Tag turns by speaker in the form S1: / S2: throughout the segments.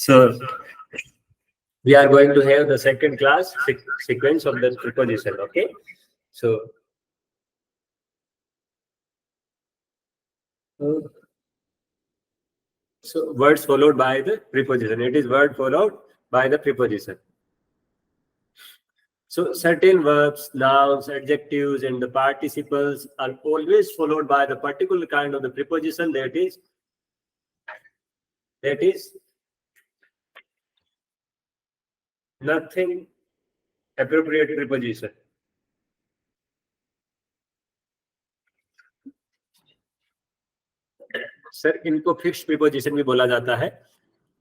S1: So we are going to have the second class sequence of the preposition. Okay, so words followed by the preposition. It is word followed by the preposition. So certain verbs, nouns, adjectives, and the participles are always followed by the particular kind of the preposition that is nothing appropriate preposition. Sir इनको fixed preposition भी बोला जाता है.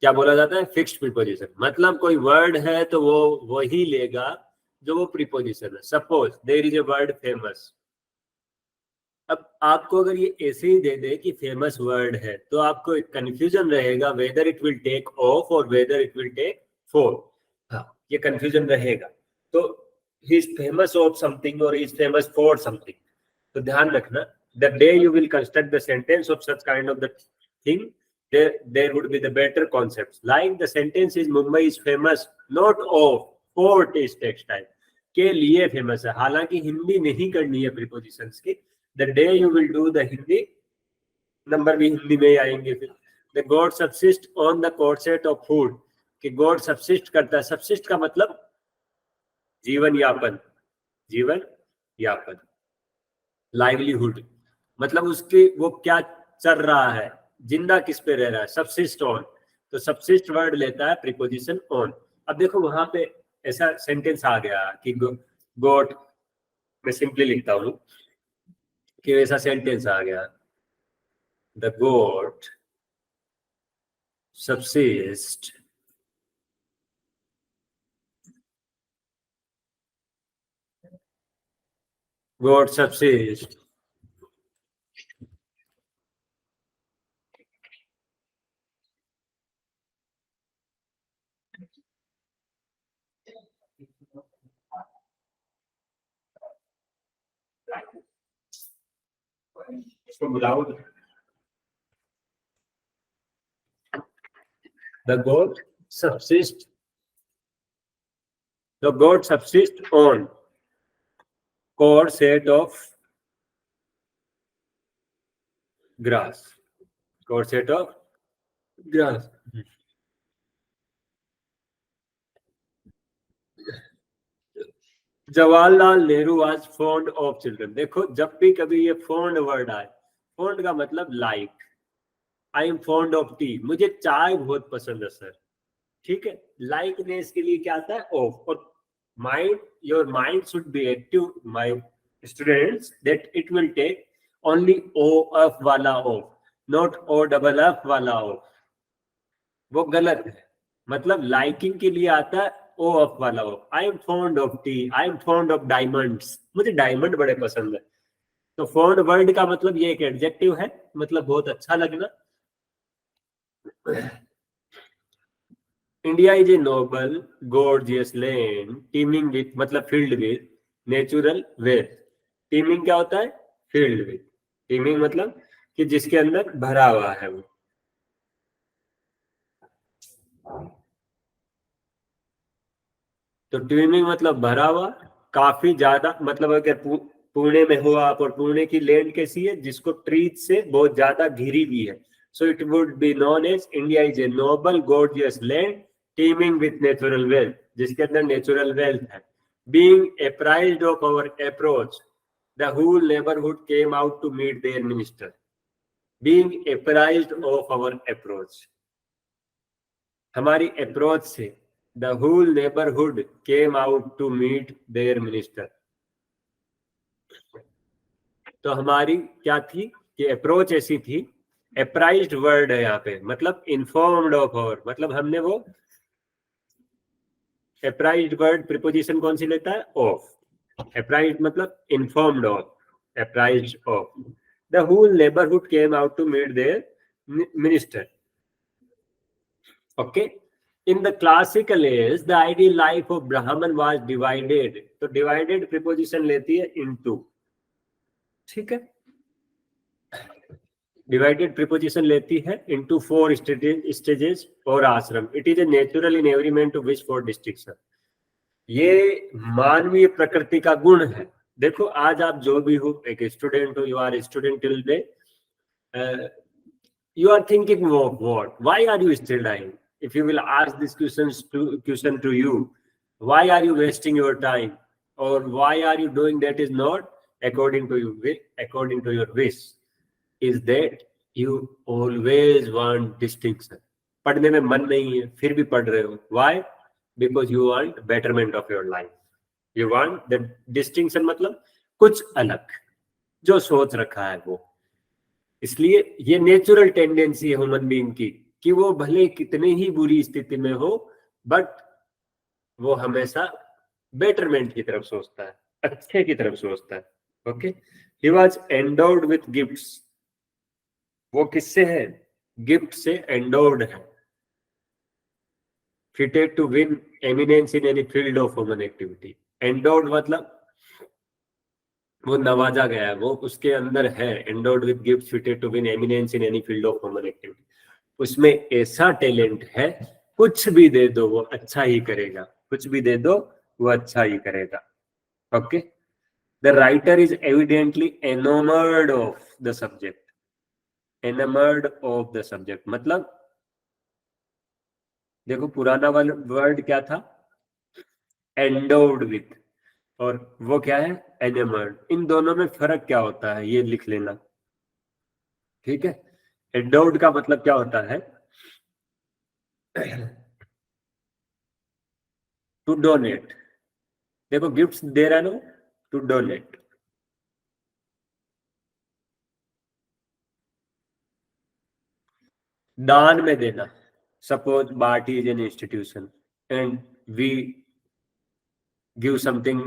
S1: क्या बोला जाता है? Fixed preposition. मतलब कोई वर्ड है तो वो वही लेगा जो वो प्रीपोजिशन है. Suppose there is a word famous. अब आपको अगर ये ऐसे ही दे दे कि फेमस वर्ड है तो आपको एक कंफ्यूजन रहेगा whether it will take off or whether it will take for. हाँ, ये कंफ्यूजन रहेगा. तो he is famous of something or he is famous for something. तो ध्यान रखना, the day you will construct the sentence of such kind of the thing, there would be the better concepts. Like the sentence is Mumbai is famous not of for its textile. के लिए famous है. हालांकि हिंदी नहीं करनी है prepositions की. The day you will do the Hindi number भी हिंदी में ही आएंगे. फिर the god subsist on the corset of food. कि god subsist करता है. subsist का मतलब जीवन यापन. जीवन यापन, लाइवलीहुड. मतलब उसके वो क्या चल रहा है, जिंदा किस पे रह रहा है. Subsist on. तो सबसिस्ट वर्ड लेता है प्रीपोजिशन ऑन. अब देखो वहां पे ऐसा सेंटेंस आ गया कि गोट, मैं सिंपली लिखता हूं कि ऐसा सेंटेंस आ गया, the goat subsist goat subsist loud. The goat subsists on corset of grass. Corset of grass. Jawaharlal Nehru was fond of children. देखो जब भी कभी ये फॉन्ड वर्ड आए, फॉन्ड का मतलब like. I am fond of T. मुझे चाय बहुत पसंद है सर. ठीक है, लाइकनेस के लिए क्या आता है? ऑफ. और mind, your mind should be active my students, that it will take only O F वाला of, not O double F वाला ऑफ. वो गलत है. मतलब लाइकिंग के लिए आता है ओ ऑफ वाला of. I am fond of tea, I am fond of diamonds. मुझे डायमंड बड़े पसंद है. तो फॉन्ड वर्ड का मतलब ये एक एडजेक्टिव है, मतलब बहुत अच्छा लगना. India is a noble gorgeous land teeming with, मतलब filled with natural wealth. Teeming क्या होता है? Field with. टीमिंग मतलब कि जिसके अंदर भरा हुआ है वो. तो टीमिंग मतलब भरा हुआ, काफी ज्यादा. मतलब अगर पुणे में हो आप और पुणे की लैंड कैसी है? जिसको ट्रीज से बहुत ज्यादा घिरी हुई है. So it would be known as India is a noble gorgeous land teeming with natural wealth, जिसके अंदर नेचुरल वेल्थ है. Being apprised of our approach, the whole neighbourhood came out to meet their minister. Being apprised of our approach, हमारी approach से the whole neighborhood came out to meet their minister. तो हमारी क्या थी कि approach ऐसी थी. अप्राइज्ड वर्ड है यहाँ पे, मतलब इन्फॉर्म्ड ऑफ. और मतलब हमने वो अप्राइज्ड वर्ड प्रीपोजिशन कौन सी लेता है? ऑफ. अप्राइज्ड मतलब informed of, apprised of. The whole neighbourhood came out to meet their minister. Okay. In the classical age, the ideal life of Brahman was divided. तो divided preposition लेती है into. ठीक है. Divided preposition लेती है into 4 stages और आश्रम. It is a natural in every man to wish for distinction. ये मानवीय प्रकृति का गुण है. देखो आज आप जो भी हो, एक स्टूडेंट हो, you are student till day, you are thinking of what, why are you studying? If you will ask this question to you, why are you wasting your time, or why are you doing that is not according to your wish, is that you always want distinction. पढ़ने में मन नहीं है फिर भी पढ़ रहे हो. why? Because you want betterment of your life. You want the distinction, मतलब कुछ अलग जो सोच रखा है वो. इसलिए ये नेचुरल टेंडेंसी है ह्यूमन बीइंग की कि वो भले कितने ही बुरी स्थिति में हो, बट वो हमेशा बेटरमेंट की तरफ सोचता है, अच्छे की तरफ सोचता है. Okay. He was endowed with gifts. वो किससे है? गिफ्ट से एंडोर्ड है. Fitted to win eminence in any field of human activity. Endowed मतलब वो नवाजा गया है, वो उसके अंदर है. Endowed with gifts fitted to win eminence in any field of human activity. उसमें ऐसा टैलेंट है, कुछ भी दे दो वो अच्छा ही करेगा, कुछ भी दे दो वो अच्छा ही करेगा. Okay. The writer is evidently enamoured of the subject. Enamoured of the subject मतलब देखो पुराना वाला वर्ड क्या था? Endowed with. और वो क्या है? एनोमर्ड. इन दोनों में फर्क क्या होता है ये लिख लेना. ठीक है. एंडोर्ड का मतलब क्या होता है? To donate. देखो गिफ्ट्स दे रहा है ना, टू डोनेट. दान में देना. Suppose party is an institution and we give something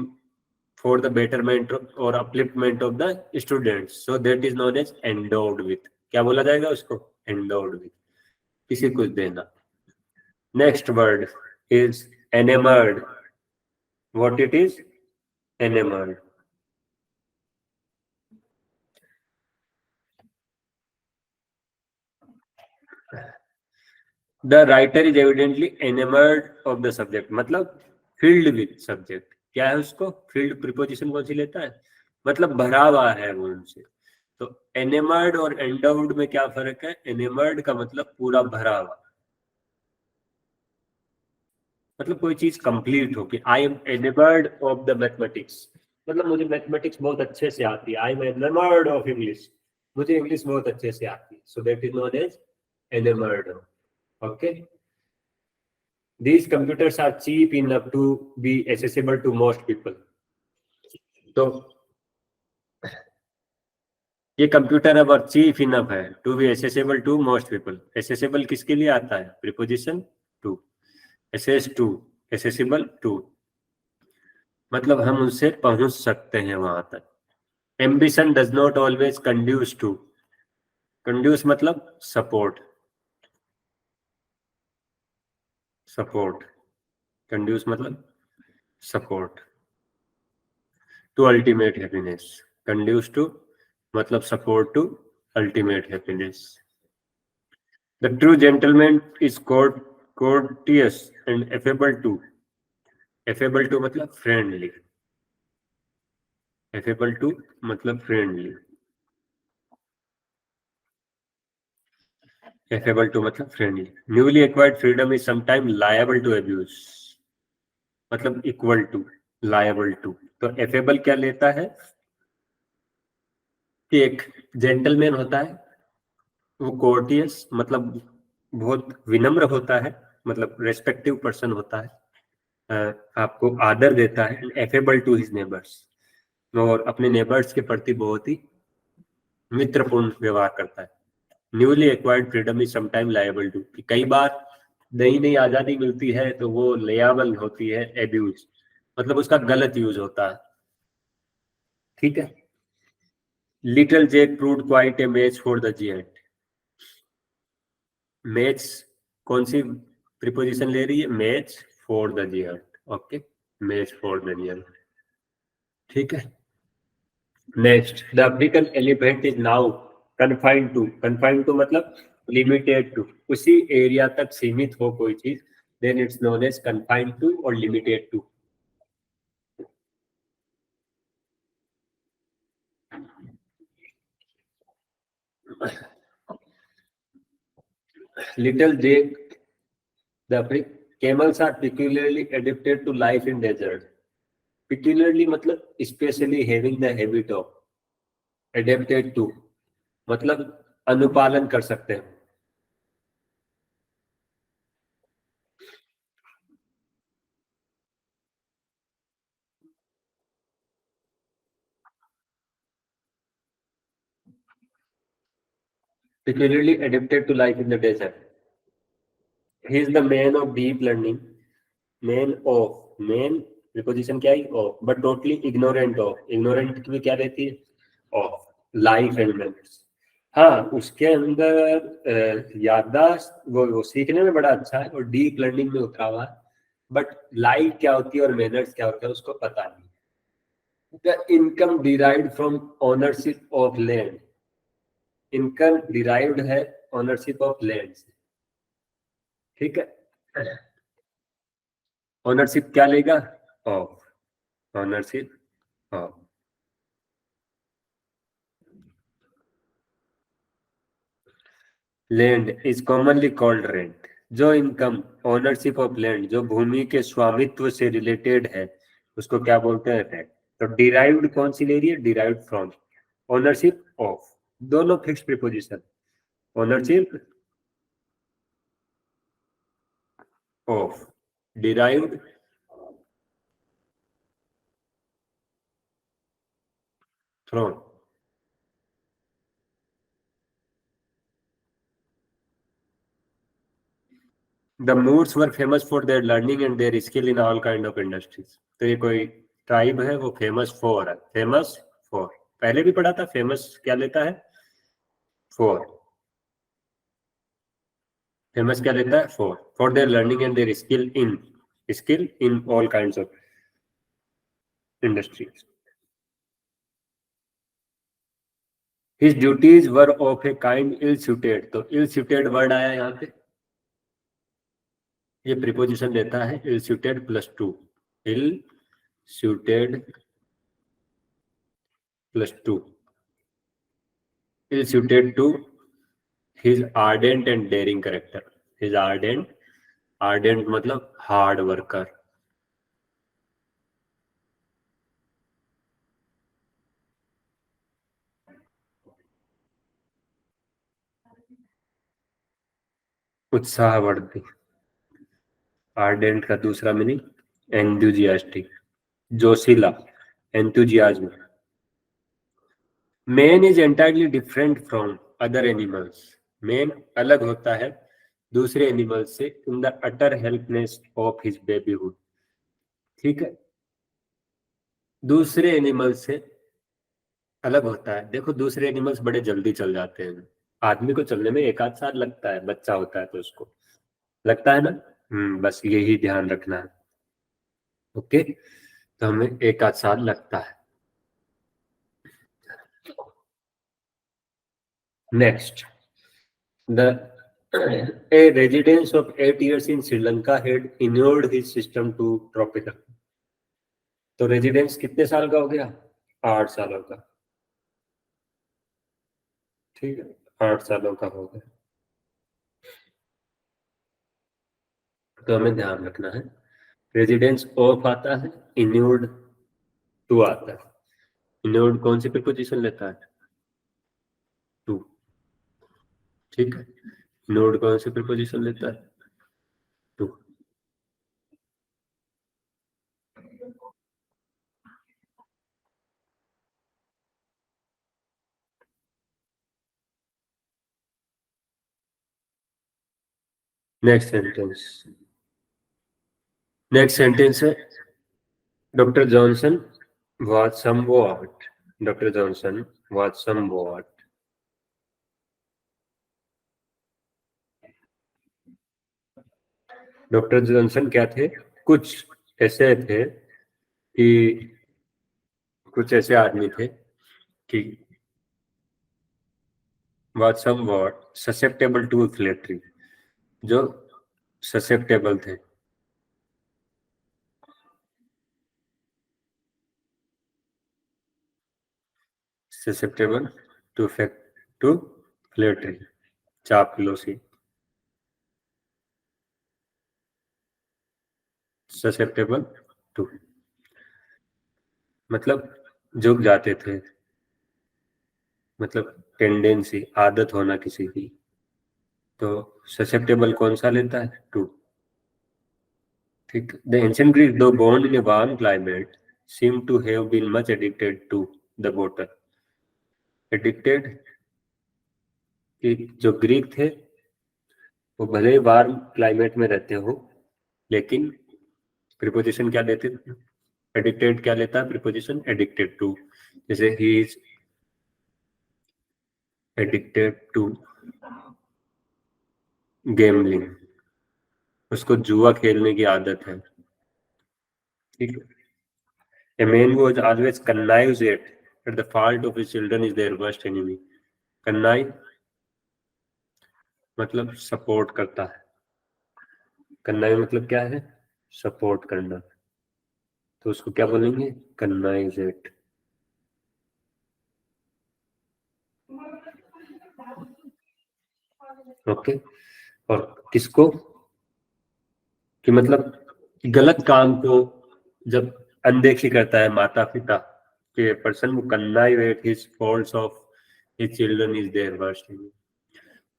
S1: for the betterment or upliftment of the students, so that is known as endowed with. क्या बोला जाएगा उसको? endowed with. किसी कुछ देना. next word is enamored. what it is? enamored. the writer is evidently enamored of the subject मतलब filled with subject. क्या है उसको? filled preposition कौन सी लेता है? मतलब भरा हुआ है वो उनसे. तो enamored और endowed में क्या फर्क है? enamored का मतलब पूरा भरा हुआ, मतलब कोई चीज कंप्लीट हो. कि I am enamoured of the mathematics मतलब मुझे मैथमेटिक्स बहुत अच्छे से आती है. I am enamoured of English, मुझे इंग्लिश बहुत अच्छे से आती है. So that is known as enamoured. Okay. These computers are cheap enough to be accessible to most people. तो ये कंप्यूटर अब और चीप इनफ है to be accessible to most people. Accessible किसके लिए आता है? Preposition to. Access to, accessible to मतलब हम उनसे पहुंच सकते हैं वहां तक. Ambition does not always conduce to. Conduce मतलब सपोर्ट. सपोर्ट. कंड्यूस मतलब support to ultimate happiness. Conduce to मतलब support to ultimate happiness. The true gentleman is courteous and affable to. affable to मतलब फ्रेंडली. affable to मतलब friendly. affable to मतलब friendly. Newly acquired freedom is sometime liable to abuse मतलब equal to liable to. तो affable क्या लेता है? कि एक जेंटलमैन होता है, वो कोर्टियस मतलब बहुत विनम्र होता है, मतलब रेस्पेक्टिव पर्सन होता है, आपको आदर देता है. एफेबल टू हिज नेबर्स और अपने नेबर्स के प्रति बहुत ही मित्रपूर्ण व्यवहार करता है. Newly acquired freedom is sometime liable to. कई बार नई नई आजादी मिलती है तो वो लायबल होती है एब्यूज मतलब उसका गलत यूज होता है. ठीक है. Little Jake proved quite a match for the giant. Match कौन सी प्रीपोजिशन ले रही है? Match for the giant. Okay. Match for the giant. ठीक है. Next, the African elephant is now confined to मतलब लिमिटेड टू, उसी एरिया तक सीमित हो कोई चीज, then it's known as confined to और limited to. Little Jake the camels are peculiarly adapted to life in desert. Peculiarly मतलब especially having the habit of, adapted to मतलब अनुपालन कर सकते हैं। Peculiarly adapted to life in the desert. He is the man of deep learning, man preposition क्या है of, but totally ignorant of, ignorant की भी क्या रहती है of, life and manners। हाँ, उसके अंदर याददाश्त वो सीखने में बड़ा अच्छा है और डीप लर्निंग में उतरा हुआ है, बट लाइफ क्या होती है और मैनर्स क्या होता है उसको पता नहीं। The income derived from ownership of land, income derived है ओनरशिप ऑफ लैंड से, ठीक है। ओनरशिप क्या लेगा of, ownership of. Land is commonly called rent. जो इनकम ओनरशिप ऑफ लैंड, जो भूमि के स्वामित्व से रिलेटेड है, उसको क्या बोलते हैं रेंट। तो डिराइव्ड कौन सी ले रही है, डिराइव्ड फ्रॉम, ओनरशिप ऑफ, दोनों fix preposition, ownership of, derived from. The Moors were famous for their learning and their skill in all kind of industries। तो ये कोई ट्राइब है, वो फेमस फॉर है, फेमस फॉर, पहले भी पढ़ा था, फेमस क्या लेता है फॉर, फेमस क्या लेता है for their learning and their skill in all kinds of industries. His duties were of a kind ill suited. तो इल सुटेड वर्ड आया यहाँ पे, ये प्रीपोजिशन देता है इल suited plus two, ill suited plus 2, ill suited to his ardent and daring character। his ardent मतलब hard worker, उत्साहवर्धी। Ardent का दूसरा मीनिंग एंथुजियास्टिक, जोशीला, enthusiasm. Man is entirely different from other animals. Man अलग होता है दूसरे एनिमल्स से in the utter helplessness of his babyhood. ठीक है, दूसरे एनिमल्स से अलग होता है। देखो दूसरे एनिमल्स बड़े जल्दी चल जाते हैं, आदमी को चलने में एक आध साल लगता है, बच्चा होता है तो उसको लगता है ना। बस यही ध्यान रखना है, ओके। तो हमें एक आध साल लगता है। Next, the a residence of 8 years in Sri Lanka had inured his system to tropical। तो रेजिडेंस कितने साल का हो गया, 8 सालों का, ठीक है, 8 सालों का हो गया। तो हमें ध्यान रखना है, रेजिडेंस ऑफ आता है, इन्यूर्ड टू आता है। इन्यूर्ड कौन सी प्रीपोजिशन लेता है, टू, ठीक है। इन्यूर्ड कौन सी प्रीपोजिशन लेता है, to. Next sentence, next sentence है doctor Johnson was somewhat, doctor Johnson was somewhat, doctor Johnson क्या थे, कुछ ऐसे थे कि कुछ ऐसे आदमी थे कि was somewhat susceptible to flattery, जो susceptible थे, susceptible to flattery, चापलूसी, susceptible to मतलब झुक जाते थे, मतलब टेंडेंसी, आदत होना किसी की, तो ससेप्टेबल कौन सा लेता है? टू। ठीक। The ancient Greek though born in a warm climate seem to have been much addicted to the bottle. Addicted कि जो ग्रीक थे वो भले ही वार्म क्लाइमेट में रहते हो, लेकिन प्रीपोजिशन क्या देते थे? एडिक्टेड क्या लेता है प्रीपोजिशन? Addicted to. जैसे he is addicted to gambling, उसको जुआ खेलने की आदत है। ठीक है। A man who always connives at the fault of his children is their worst enemy. Connive मतलब सपोर्ट करता है। connive मतलब क्या है? सपोर्ट करना। तो उसको क्या बोलेंगे? connives at। ओके। और किसको? कि मतलब गलत काम को जब अनदेखी करता है माता पिता के, पर्सन वो connive at his faults of his children is their worst enemy।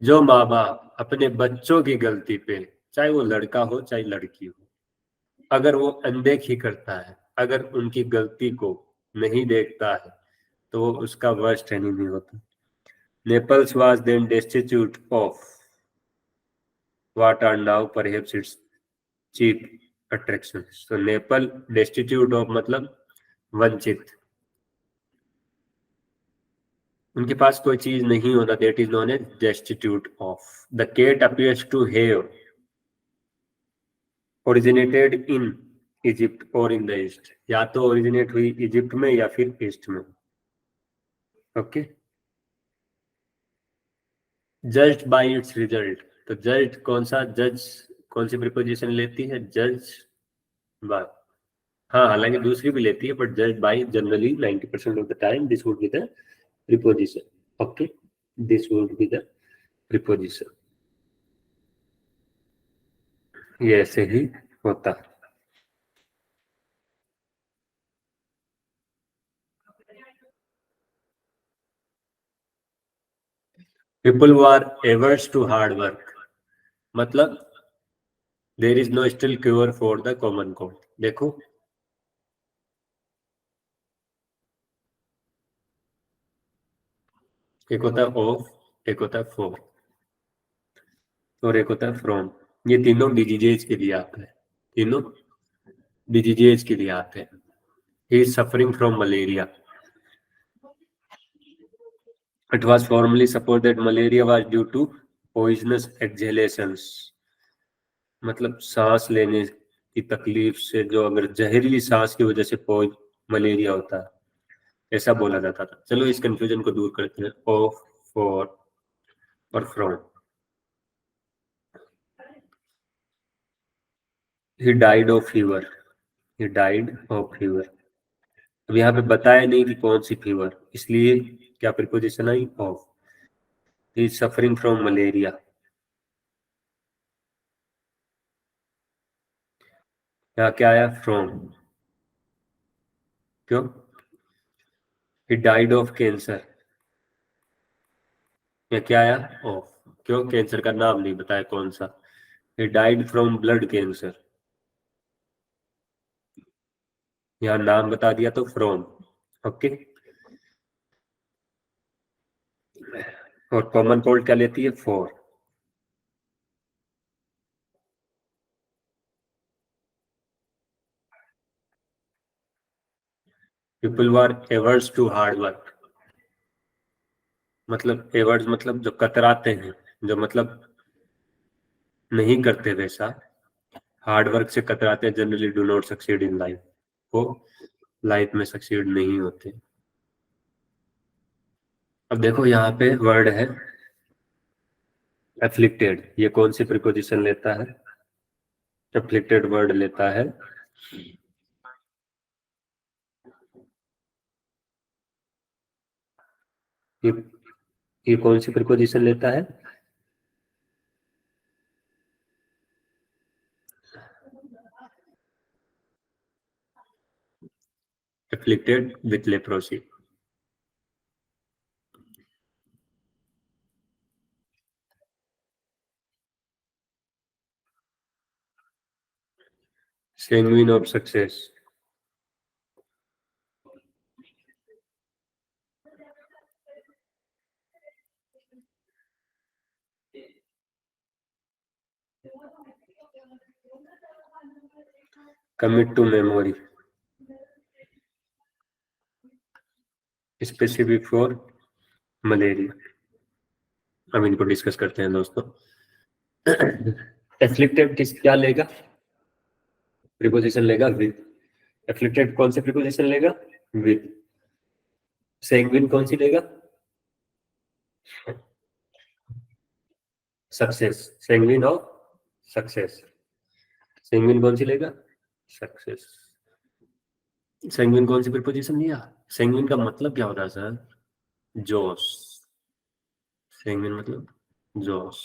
S1: जो माँ बाप अपने बच्चों की गलती पे, चाहे वो लड़का हो चाहे लड़की हो, अगर वो अनदेखी करता है, अगर उनकी गलती को नहीं देखता है, तो वो उसका वर्स्ट एनिमी होता है। Naples was then destitute of what are now perhaps its chief attractions. तो नेपाल डेस्टिट्यूट ऑफ मतलब वंचित, उनके पास कोई चीज नहीं होता, that is known as destitute of. The cat appears to have originated in Egypt और इन द ईस्ट, या तो ओरिजिनेट हुई इजिप्ट में या फिर ईस्ट में। Okay. Judged bye it's result, तो जज्ड कौन सा? जज कौन सी प्रीपोजिशन लेती है? जज बाय। हाँ, हालांकि दूसरी भी लेती है, but judged by generally 90% of the time this would be the preposition. Okay, this would be the preposition. ये ऐसे ही होता है। People who are averse to hard work, मतलब there is no still cure for the common cold. देखो, एक होता है ऑफ, एक होता है फॉर, और एक होता है फ्रॉम। ये तीनों डिजीजेज के लिए आते हैं, तीनों डिजीजेज के लिए आते हैं। He is suffering from malaria. It was formerly suppose that malaria was due to poisonous exhalations, मतलब सांस लेने की तकलीफ से, जो अगर जहरीली सांस की वजह से मलेरिया होता है, ऐसा बोला जाता था। चलो इस कंफ्यूजन को दूर करते हैं। ऑफ, फॉर और from. He died of fever, he died of fever. अब यहाँ पे बताया नहीं कि कौन सी फीवर, इसलिए क्या preposition I? Of. He is suffering from malaria. यहाँ क्या आया? फ्रॉम। क्यों? He died of cancer. यहाँ क्या आया? ऑफ। क्यों? कैंसर का नाम नहीं बताया कौन सा। He died from blood cancer, यहाँ नाम बता दिया तो फ्रॉम। ओके। और कॉमन कोल्ड क्या लेती है? For. People are averse to hard work, मतलब एवर्स मतलब जो कतराते हैं, जो मतलब नहीं करते वैसा। हार्ड वर्क से कतराते हैं, generally do not succeed in life, वो लाइफ में सक्सीड नहीं होते। अब देखो यहाँ पे वर्ड है एफ्लिक्टेड ये कौन सी प्रीपोजिशन लेता है? एफ्लिक्टेड वर्ड लेता है ये ये कौन सी प्रीपोजिशन लेता है? Afflicted with leprosy. sanguine of success. Commit to memory. Specific for malaria. हम इनको डिस्कस करते हैं दोस्तों। एफ्लिक्टेड किस क्या लेगा? प्रीपोजिशन लेगा विद। एफ्लिक्टेड कौन से प्रीपोजिशन लेगा? विद। सैंग्विन कौन सी लेगा? Success. Sanguine of success. Sanguine कौन सी लेगा? सक्सेस। सैंग्विन कौन सी प्रीपोजिशन लिया? सैंग्विन का मतलब क्या होता है सर? जोश। सैंग्विन मतलब जोश।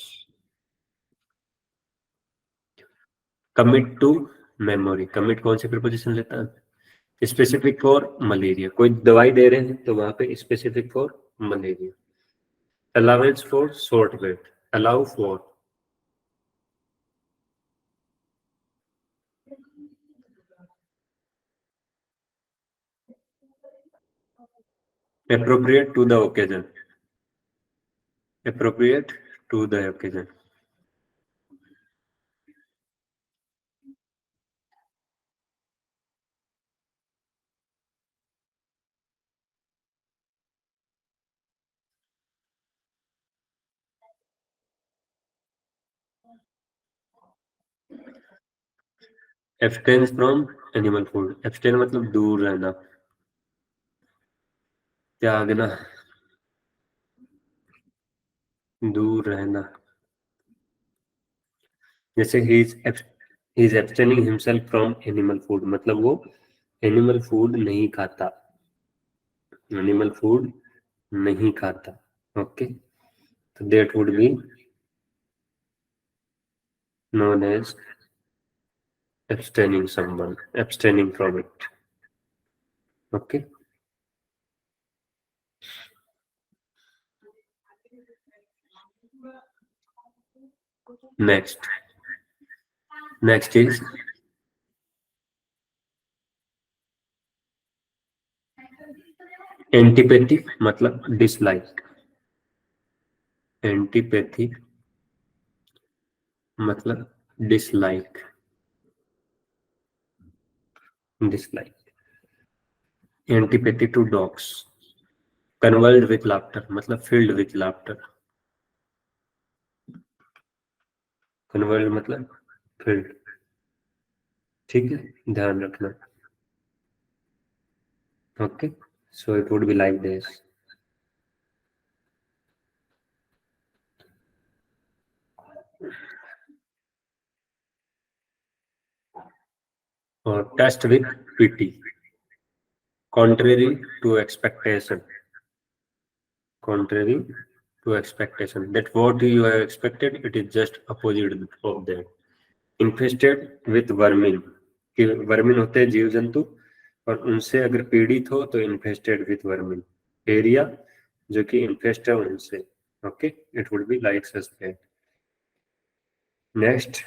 S1: Commit to memory. कमिट कौन सी प्रीपोजिशन लेता है? Specific for malaria. कोई दवाई दे रहे हैं तो वहां पे specific for malaria. Allowance for short breath. Allow for. appropriate to the occasion। appropriate to the occasion। abstain from animal food। abstain मतलब दूर रहना, त्यागना, दूर रहना। जैसे he is abstaining himself from animal food मतलब वो एनिमल फूड नहीं खाता। एनिमल फूड नहीं खाता। ओके, तो that would be known as abstaining someone, abstaining from it। Okay, next. Next is antipathy मतलब डिसलाइक। एंटीपैथी मतलब dislike. Dislike. Antipathy to dogs. Convulsed with laughter मतलब फील्ड विथ लाफ्टर। कन्वर्ल्ड मतलब filled. ठीक है, ध्यान रखना। Okay, so it would be like this. और test with PT. contrary to expectation। contrary to expectation that what you have expected it is just opposite of that। infested with vermin कि vermin होते हैं जीव जंतु और उनसे अगर पीड़ित हो तो इन्फेस्टेड विथ वर्मिन। एरिया जो कि इन्फेस्ट है उनसे। Okay, it would be like suspect. Next,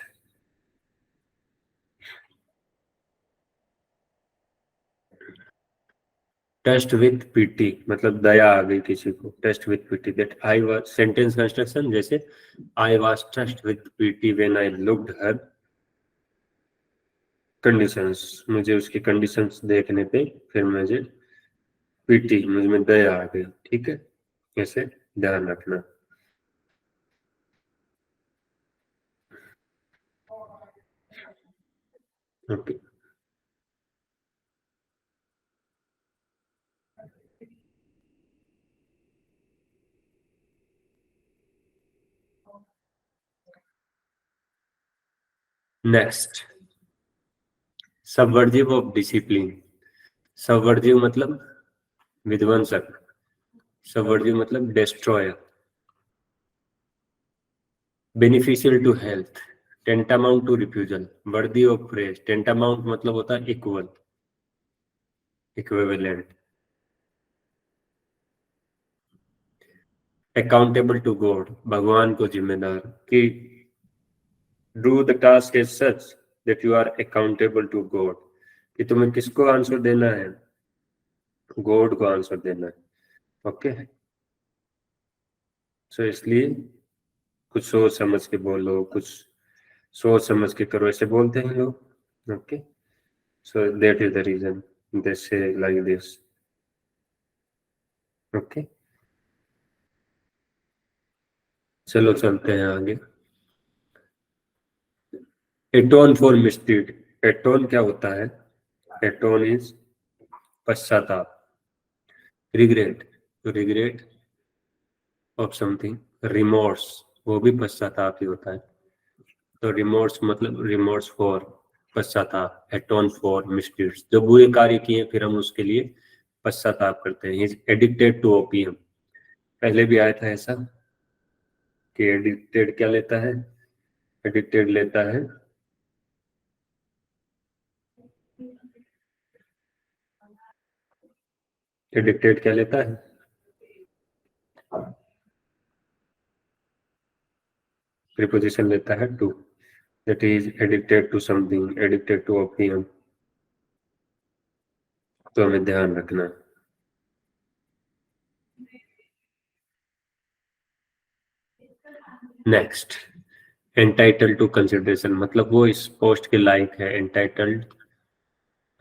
S1: touched with pity मतलब दया आ गई किसी को। Touched with pity that I was sentence construction जैसे I was touched with pity when I looked her conditions. मुझे उसकी कंडीशंस देखने पे फिर मुझे पीटी, मुझ में दया आ गई। ठीक है, ऐसे ध्यान रखना। Okay, next, subversive of discipline. Subversive मतलब विध्वंसक, सबवर्जिव मतलब destroyer. Beneficial to health, tantamount to refusal. Worthy of praise, tantamount मतलब होता है equal, equivalent. Accountable to God, भगवान को जिम्मेदार, कि do the task is such that you are accountable to God, कि तुम्हें किसको आंसर देना है, गॉड को आंसर देना है। ओके, सो इसलिए कुछ सोच समझ के बोलो, कुछ सोच समझ के करो, ऐसे बोलते हैं लोग। Okay, so that is the reason they say like this. Okay, चलो चलते हैं आगे। एटोन फॉर मिस्टीड, एटोन क्या होता है, एटोन इज पश्चाताप। Regret, regret of something. Remorse, वो भी पश्चाताप ही होता है। तो रिमोर्स मतलब रिमोर्स फॉर, पश्चाताप। एटोन फॉर मिस्टीड्स, जो बुरे कार्य किए फिर हम उसके लिए पश्चाताप करते हैं। इज एडिक्टेड टू ओपियम, पहले भी आया था ऐसा कि एडिक्टेड क्या लेता है, एडिक्टेड लेता है एडिक्टेड क्या लेता है, प्रीपोजिशन लेता है to. That is addicted to something, addicted to opium, तो हमें ध्यान रखना। नेक्स्ट, एंटाइटल्ड टू कंसिडरेशन, मतलब वो इस पोस्ट के लायक है, entitled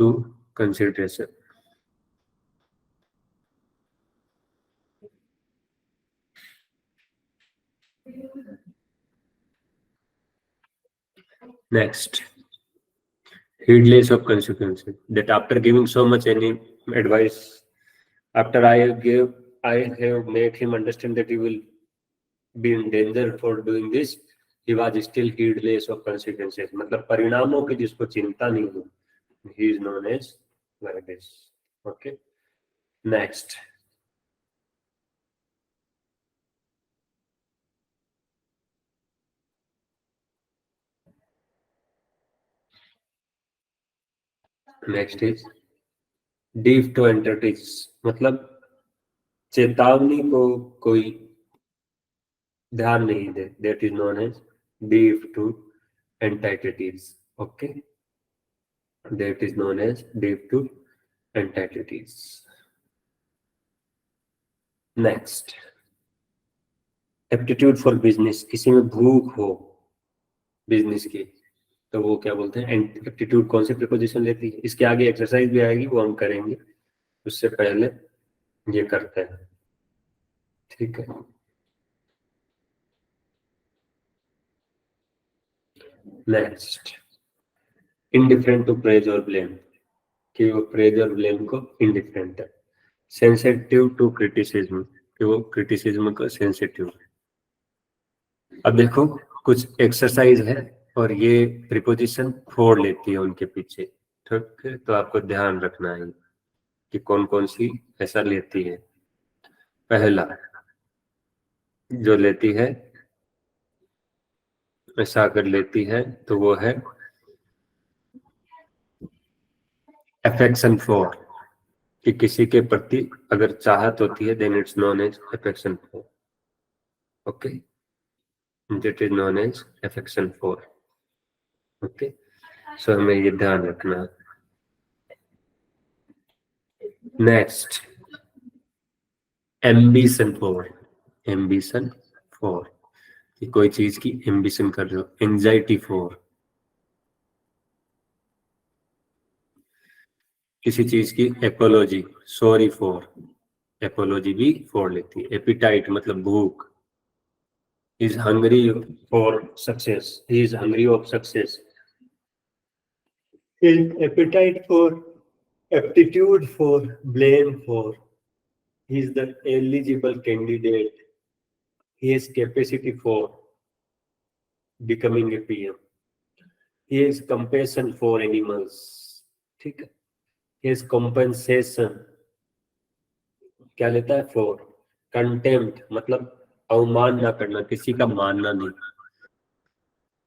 S1: to consideration. Next, heedless of consequences. That after giving so much any advice, after I have made him understand that he will be in danger for doing this, he was still heedless of consequences. मतलब परिणामों की जिसको चिंता नहीं हो, he is known as like this. Okay. Next, next is deaf to entities, मतलब चेतावनी को कोई ध्यान नहीं दे, that is known as deaf to entities. Okay, that is known as deaf to entities. Next, aptitude for business, किसी में भूख हो बिजनेस की तो वो क्या बोलते हैं, एप्टीट्यूड कौन सी प्रीपोजिशन लेती है। इसके आगे एक्सरसाइज भी आएगी, वो हम करेंगे, उससे पहले ये करते हैं। ठीक है, नेक्स्ट, इनडिफरेंट टू प्रेज और ब्लेम, कि वो प्रेज और ब्लेम को इनडिफरेंट है। सेंसिटिव टू क्रिटिसिज्म, कि वो क्रिटिसिज्म को सेंसिटिव है। अब देखो कुछ एक्सरसाइज है और ये प्रीपोजिशन फोड़ लेती है उनके पीछे। ठीक है, तो आपको ध्यान रखना है कि कौन कौन सी ऐसा लेती है। पहला जो लेती है, ऐसा अगर लेती है तो वो है अफेक्शन फॉर, कि किसी के प्रति अगर चाहत होती है then it's known as affection for. Okay, that is known as affection for. Okay, so हमें ये ध्यान रखना। Next, ambition for, ambition for, कि कोई चीज की एम्बिशन कर रहे हो। एंजाइटी फॉर, किसी चीज की एपोलॉजी, सॉरी फॉर, एपोलॉजी भी फॉर लेती है। एपिटाइट मतलब भूख, is hungry for success, he is hungry of success. His appetite for, aptitude for, blame for, he is the eligible candidate, he has capacity for becoming a PM. He is compassion for animals, ठीक है. He is compensation क्या लेता है, for. Contempt मतलब अवमान ना करना, किसी का मानना नहीं.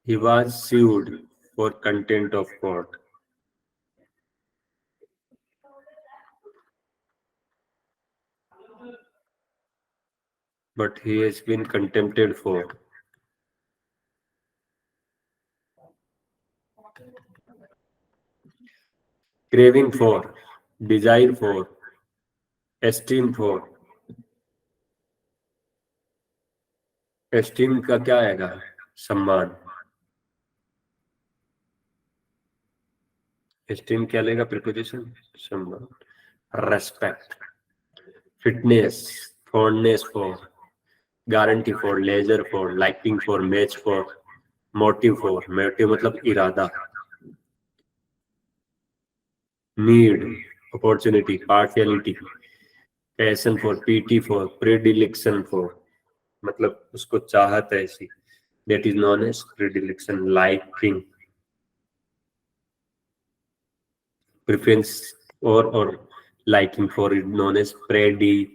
S1: He was sued for contempt of court. But he has been contempted for. Craving for, desire for, esteem for. Esteem का क्या आएगा, सम्मान. एस्टीम क्या लेगा, प्रीपोजिशन, सम्मान. Respect, fitness, fondness for, guarantee for, leisure for, liking for, match for, motive for. Motive मतलब इरादा. Need, opportunity, partiality. Passion for, pity for, predilection for मतलब उसको चाहत है ऐसी, that is known as predilection. Liking, preference or liking for is known as predilection.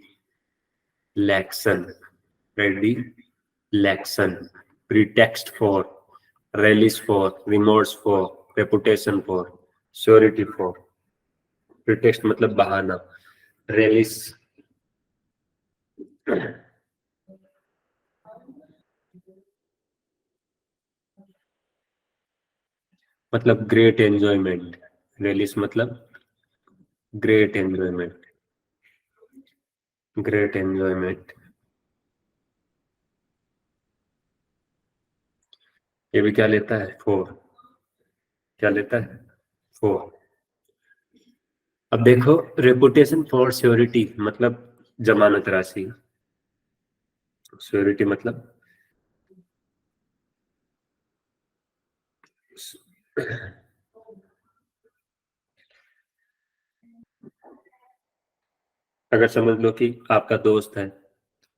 S1: Predilection. Pretext for, relish for, remorse for, reputation for, surety for. pretext मतलब बहाना, relish मतलब great enjoyment. relish मतलब great enjoyment. Great enjoyment. ये भी क्या लेता है, four. क्या लेता है, फोर. अब देखो, रेपुटेशन फॉर श्योरिटी मतलब जमानत राशि. श्योरिटी मतलब अगर समझ लो कि आपका दोस्त है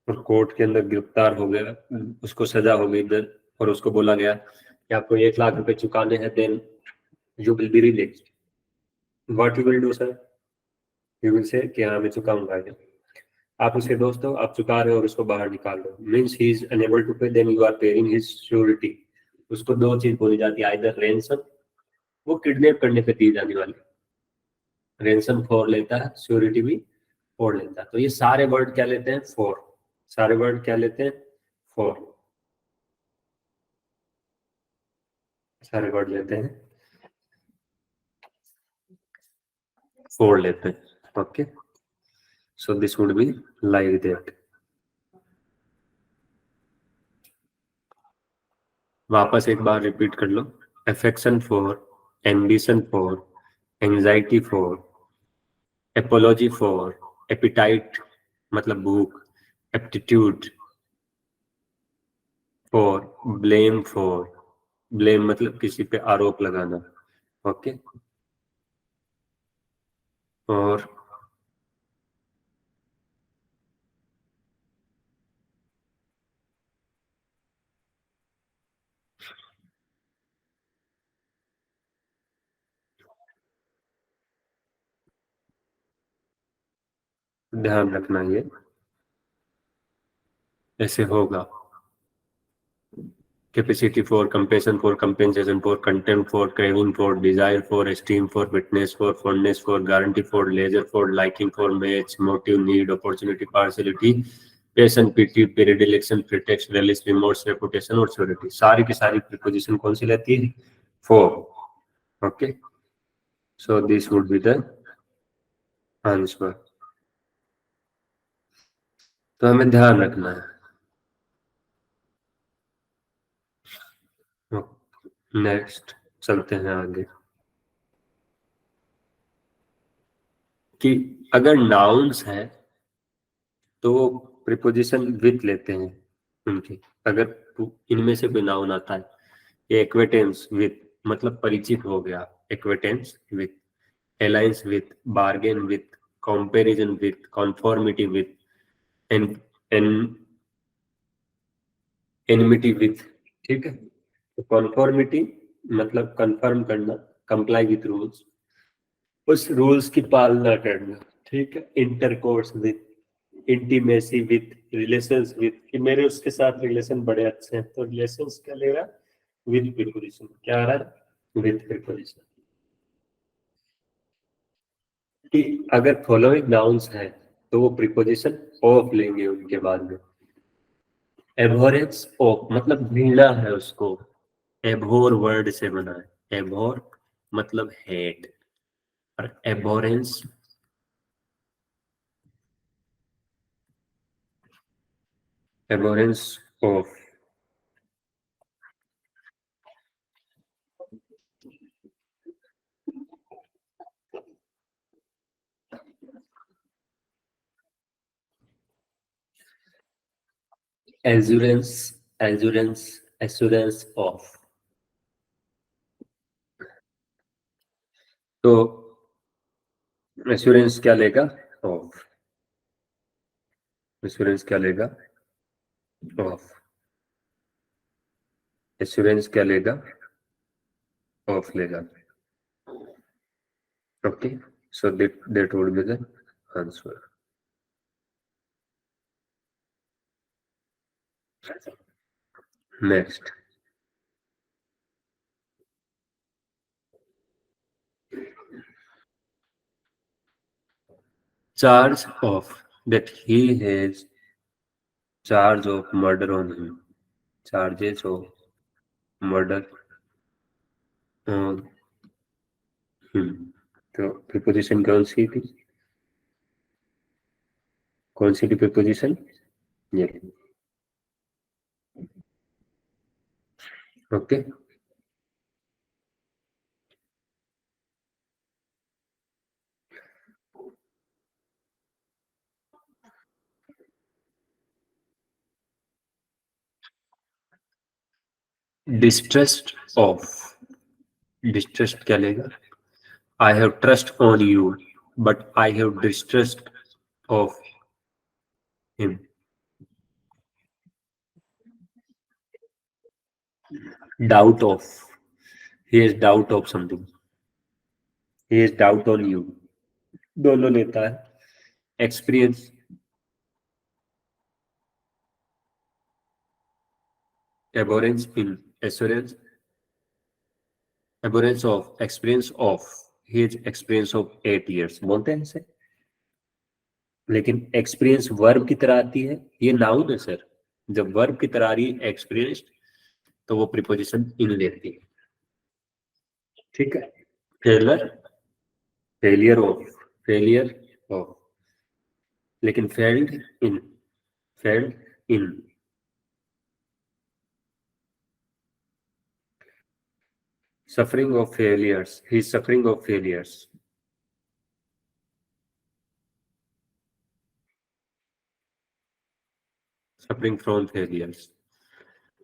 S1: और कोर्ट के अंदर गिरफ्तार हो गया, उसको सजा हो गई इधर, और उसको बोला गया कि आपको 1 लाख रुपए चुकाने हैं, then you will be release. What you will do sir, you will say कि हाँ मैं चुकाऊंगा. आप उसके दोस्त हो, आप चुका रहे हो और उसको बाहर निकाल दो, means he is unable to pay, then you are paying his surety. उसको दो चीज बोली जाती है, आइदर रेंसम, वो किडनैप करने पे दी जाने वाली, रेंसम फॉर लेता है, श्योरिटी भी फॉर लेता है. तो ये सारे वर्ड क्या लेते हैं, फॉर. सारे वर्ड क्या लेते हैं, फॉर. सारे वर्ड लेते हैं फॉर लेते हैं. Okay, so this would be like that. वापस एक बार रिपीट कर लो. Affection for, ambition for, anxiety for, apology for, appetite मतलब भूख, aptitude for, blame for, blame मतलब किसी पे आरोप लगाना. ओके, और ध्यान रखना ये ऐसे होगा. Capacity for, compassion for, compensation for, contempt for, craving for, desire for, esteem for, witness for, fondness for, guarantee for, leisure for, liking for, match, motive, need, opportunity, partiality, passion, pity, predilection, pretext, release, remorse, reputation और surety. सारी की सारी preposition कौन सी लेती है, for. Okay, so this would be the answer. तो हमें ध्यान रखना है. नेक्स्ट चलते हैं आगे कि अगर नाउन्स है तो वो प्रीपोजिशन विथ लेते हैं उनके. अगर इनमें से कोई नाउन आता है, ये एक्वेटेंस विथ मतलब परिचित हो गया, acquaintance with, alliance with, bargain with, comparison with, conformity with, an enmity with. ठीक है, तो कॉन्फॉर्मिटी मतलब कंफर्म करना, कंप्लाई विथ रूल्स, उस रूल्स की पालना करना, ठीक है। Intercourse with, intimacy with, relations with, कि मेरे उसके साथ रिलेशन बड़े अच्छे हैं, तो रिलेशंस क्या लेगा, विथ प्रीपोजिशन, क्या आ रहा है, विथ प्रीपोजिशन। कि अगर फॉलोइंग नाउन्स हैं तो वो प्रीपोजिशन ऑफ लेंगे उनके बाद में। एबोरेंस ऑफ मतलब घृणा है उसको, एबोर वर्ड से बना है, एबोर मतलब हेट, और एबोरेंस, एबोरेंस ऑफ, एजुरेंस, एजुरेंस, एश्योरेंस ऑफ। तो एश्योरेंस क्या लेगा, ऑफ, एश्योरेंस क्या लेगा, ऑफ, एश्योरेंस क्या लेगा, ऑफ लेगा। Okay, so that would be the answer. Next, charge of, that he has charge of murder on him, charges of murder on him। तो preposition कौन सी थी, कौन सी थी प्रीपोजिशन, ये। ओके, डिस्ट्रस्ट ऑफ, डिस्ट्रस्ट क्या लेगा, I have trust on you but I have distrust of him. Doubt of, he has doubt of something, he has doubt on you, दोनों लेता है। Experience, abhorrence in, assurance, abhorrence of, experience of, his experience of 8 years बोलते हैं इसे, लेकिन experience verb की तरह आती है, ये नाउन है सर। जब वर्ब की तरह आ रही है एक्सपीरियंस, तो वो प्रीपोजिशन इन लेती है, ठीक है। Failure, failure of, failure of, लेकिन failed in, failed in, suffering of failures, he suffering of failures, suffering from failures.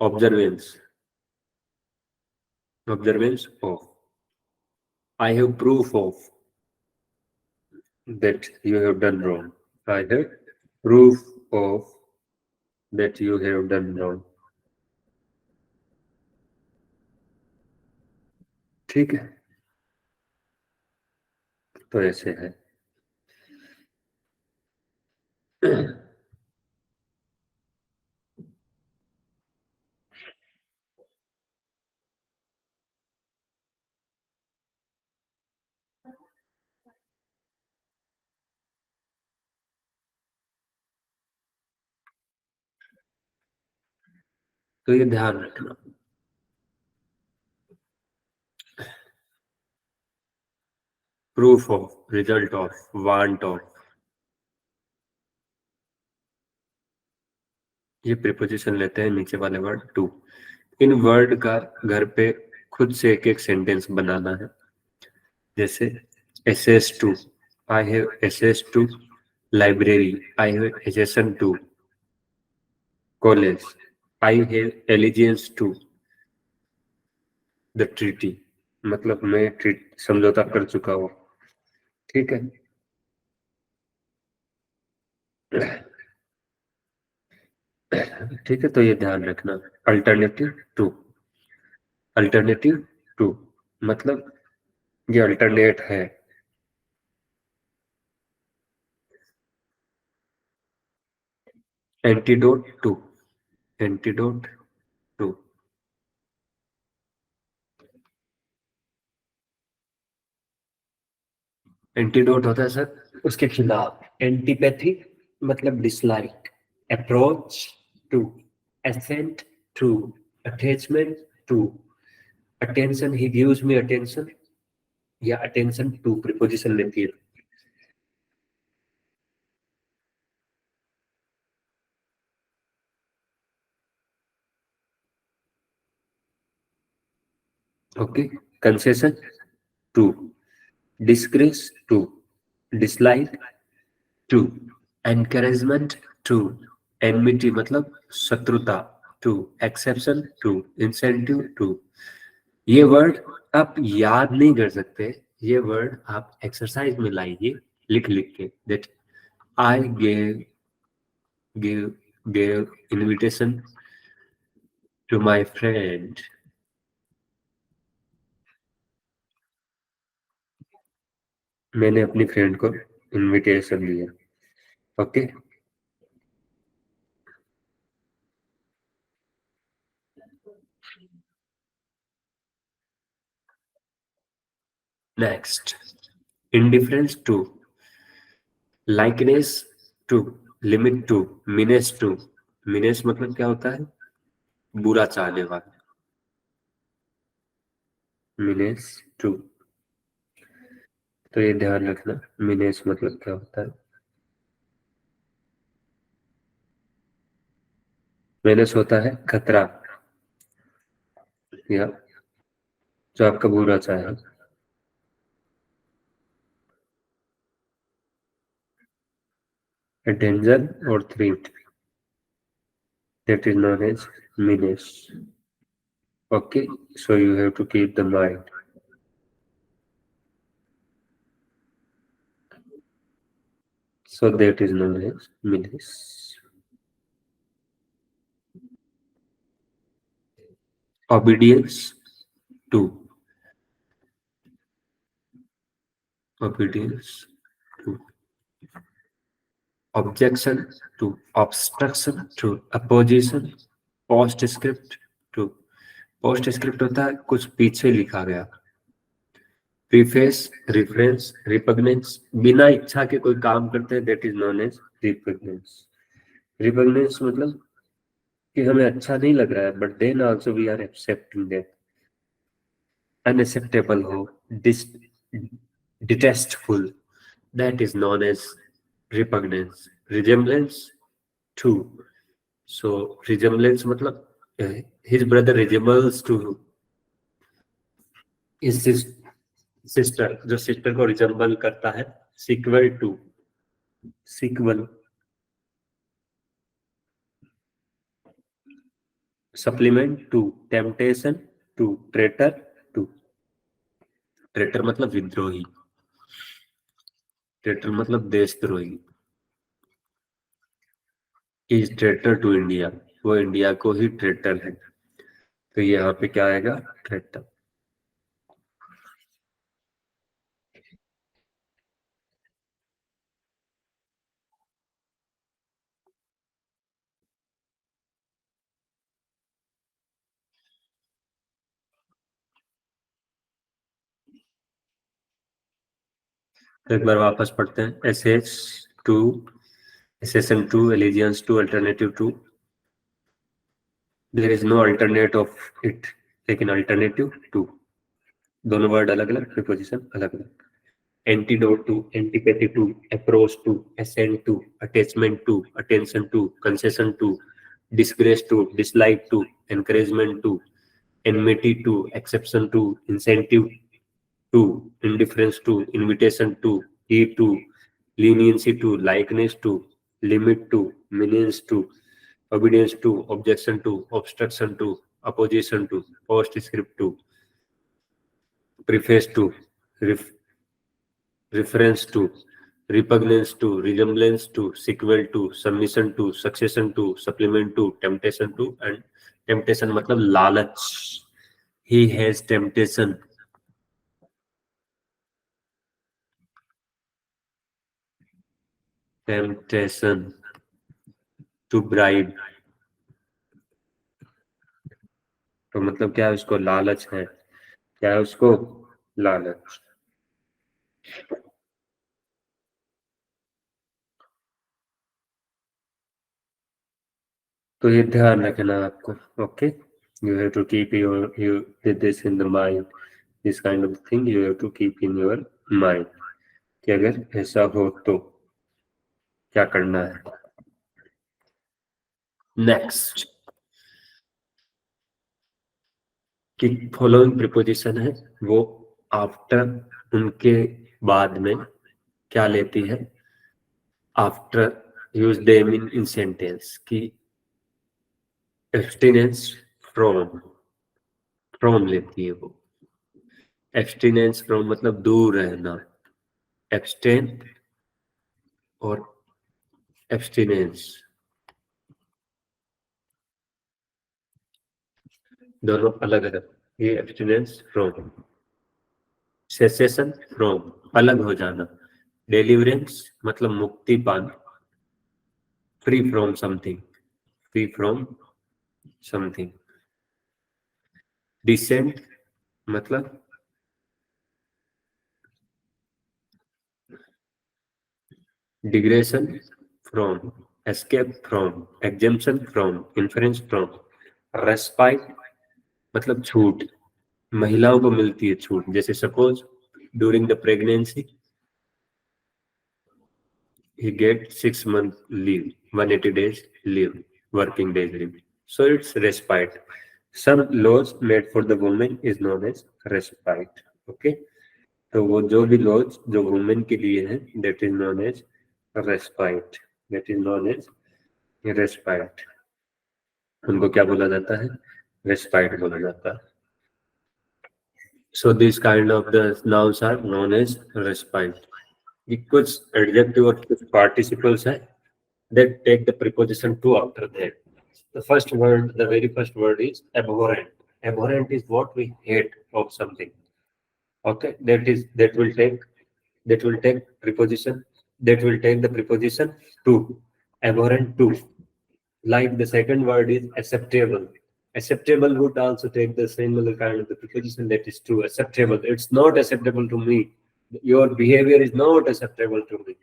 S1: Observance, observance of, I have proof of that you have done wrong, I have proof of that you have done wrong, ठीक है। तो ऐसे है। तो ये ध्यान रखना, proof of, result of, want of, ये प्रीपोजिशन लेते हैं नीचे वाले वर्ड टू। इन वर्ड का घर पे खुद से एक एक सेंटेंस बनाना है, जैसे access to, I have access to library, I have accession to college, I have allegiance to the treaty, मतलब मैं ट्रीट समझौता कर चुका हूँ, ठीक है। ठीक है, तो ये ध्यान रखना। अल्टरनेटिव टू, अल्टरनेटिव टू मतलब ये अल्टरनेट है। Antidote to, antidote to, antidote होता है सर उसके खिलाफ। एंटीपैथी मतलब dislike, approach to, assent to, attachment to, attention, he gives me attention या अटेंशन टू प्रीपोजिशन लेती है। Okay, concession to, disgrace to, dislike to, encouragement to, enmity मतलब शत्रुता to, exception to, incentive to. ये word आप याद नहीं कर सकते, ये वर्ड आप एक्सरसाइज में लाइए लिख लिख के। That I give give invitation to my friend. मैंने अपनी फ्रेंड को इनविटेशन दिया। Okay, next, indifference to, likeness to, limit to, menace to. Menace मतलब क्या होता है? बुरा चाहने वाला। मिनेस टू, तो ये ध्यान रखना मिनेस मतलब क्या होता है। मिनेस होता है खतरा या जो आपका बुरा चाहे। डेंजर और threat, that is known as menace. Okay, so you have to keep the mind. So that is known as menace. Obedience to, obedience to, objection to, obstruction to, opposition, postscript to। PostScript होता है कुछ पीछे लिखा गया। Preface, reference, रिपग्नेंस, बिना इच्छा के कोई काम करते हैं, that is known as repugnance. Repugnance मतलब कि हमें अच्छा नहीं लग रहा है, but then also we are accepting that. Unacceptable हो, detestful, that is known as repugnance. Resemblance to, so resemblance मतलब his brother resembles to his sister, जो सिस्टर को रिजेम्बल करता है। Sequel to, sequel, supplement to, temptation to, traitor to. Traitor मतलब विद्रोही, traitor मतलब देशद्रोही। इज ट्रेटर टू इंडिया, वो इंडिया को ही ट्रेटर है। तो यहाँ पे क्या आएगा? ट्रेटर। तो एक बार वापस पढ़ते हैं। Access to, accession to, allegiance to, alternative to. There is no alternate of it, लेकिन अल्टरनेटिव टू। दोनों वर्ड अलग अलग, प्रीपोजिशन अलग अलग। Antidote to, antipathy to, approach to, assent to, attachment to, attention to, concession to, disgrace to, dislike to, encouragement to, enmity to, exception to, incentive to, indifference to, invitation to, heed to, leniency to, likeness to, limit to, menace to, obedience to, objection to, obstruction to, opposition to, postscript to, preface to, ref- reference to, repugnance to, resemblance to, sequel to, submission to, succession to, supplement to, temptation to, and temptation मतलब लालच। he has temptation. Temptation to bribe. तो मतलब क्या है, उसको लालच है, क्या है उसको लालच। तो ये ध्यान रखना आपको। Okay, you have to keep you this in the mind, this kind of thing you have to keep in your mind कि अगर ऐसा हो तो क्या करना है। नेक्स्ट कि फॉलोइंग प्रीपोजिशन है वो आफ्टर, उनके बाद में क्या लेती है, after use them in sentence की एब्स्टिनेंस फ्रॉम लेती है वो। एब्स्टिनेंस फ्रॉम मतलब दूर रहना, एब्स्टेन और एब्स्टिनेंस दोनों अलग अलग। ये एब्स्टिनेंस फ्रॉम, सेसेशन फ्रॉम अलग हो जाना, डिलीवरेंस मतलब मुक्ति पाना, free from something, free from something, dissent मतलब digression from, escape from, exemption from, inference from, respite मतलब छूट, महिलाओं को मिलती है छूट, जैसे suppose during the pregnancy he get 6 month leave, 180 days leave, working days leave, so it's respite. Some laws made for the women is known as respite. Okay, तो वो जो भी लॉज जो वुमेन के लिए है that is known as respite, that is known as respite, उनको क्या बोला जाता है, रेस्पाइट बोला जाता है। So this kind of the nouns are known as respite. कुछ एडजेक्टिव और कुछ पार्टिसिपल्स है that take the preposition to after that. The first word, the very first word is abhorrent. Abhorrent is what we hate of something. Okay, that will take preposition, that will take the preposition to, abhorrent to. Like the second word is acceptable. Acceptable would also take the same other kind of the preposition, that is to. Acceptable. It's not acceptable to me. Your behavior is not acceptable to me.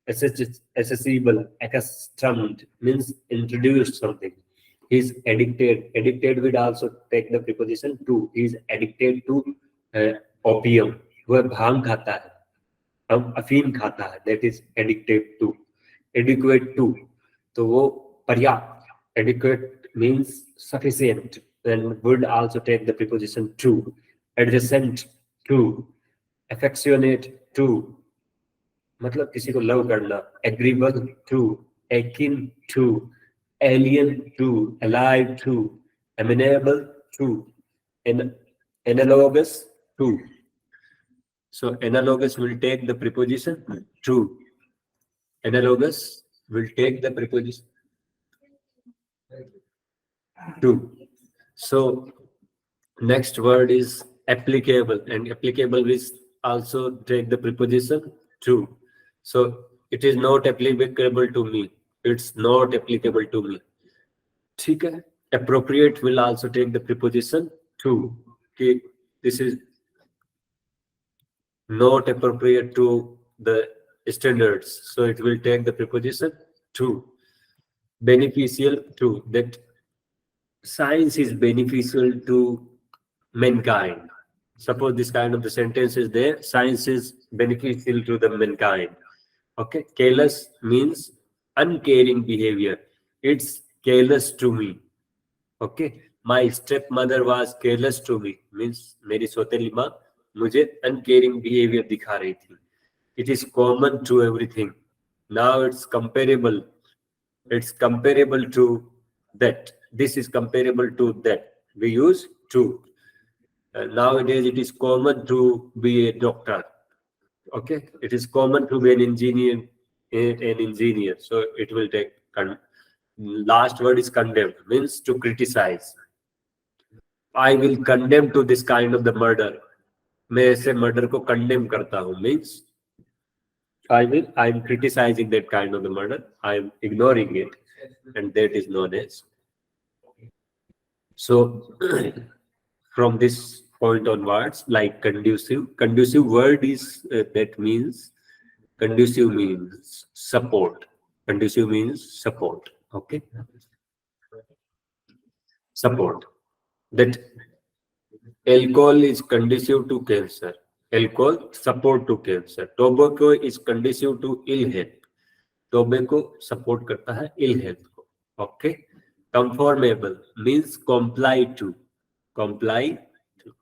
S1: Accessible, accustomed means introduced something. He's addicted. Addicted would also take the preposition to. He's addicted to opium. वह भांग खाता है, हम अफीम खाता है, that is addicted to. Adequate to, तो वो पर्याप्त, adequate means sufficient, and would also take the preposition to. Adjacent to, affectionate to मतलब किसी को लव करना, agreeable to, akin to, alien to, alive to, amenable to, analogous to. So analogous will take the preposition to. Analogous will take the preposition to. So next word is applicable, and applicable will also take the preposition to. So it is not applicable to me, it's not applicable to me. ठीक है. Appropriate will also take the preposition to, कि this is not appropriate to the standards, so it will take the preposition to. Beneficial to, that science is beneficial to mankind. Suppose this kind of the sentence is there, science is beneficial to the mankind. Okay, careless means uncaring behavior, it's careless to me. Okay, my stepmother was careless to me means मेरी सौतेली माँ मुझे uncaring behavior दिखा रही थी. It is common to everything. Now it's comparable to that. This is comparable to that. We use to. Nowadays it is common to be a doctor. Okay, it is common to be an engineer, so it will take last word is condemned, means to criticize. I will condemn to this kind of the murder. मैं ऐसे murder को condemn करता हूँ, means I'm criticizing that kind of the murder. I'm ignoring it, and that is known as. So from this point onwards, like conducive word is that means conducive means support. Conducive means support. Okay, support. That alcohol is conducive to cancer. Alcohol support to cancer. Tobacco is conducive to ill health. Tobacco support करता है ill health को. Okay. Conformable means comply to. Comply to.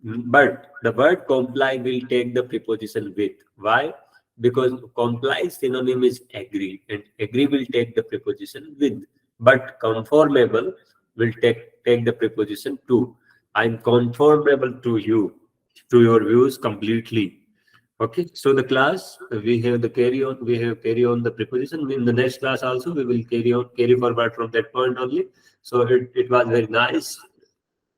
S1: But the word comply will take the preposition with. Why? Because comply synonym is agree, and agree will take the preposition with. But conformable will take the preposition to. I'm conformable to you, to your views completely. Okay, so the class we have the carry on the preposition. In the next class also we will carry forward from that point only. So it was very nice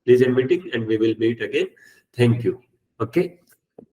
S1: pleasant meeting, and we will meet again. Thank you. Okay.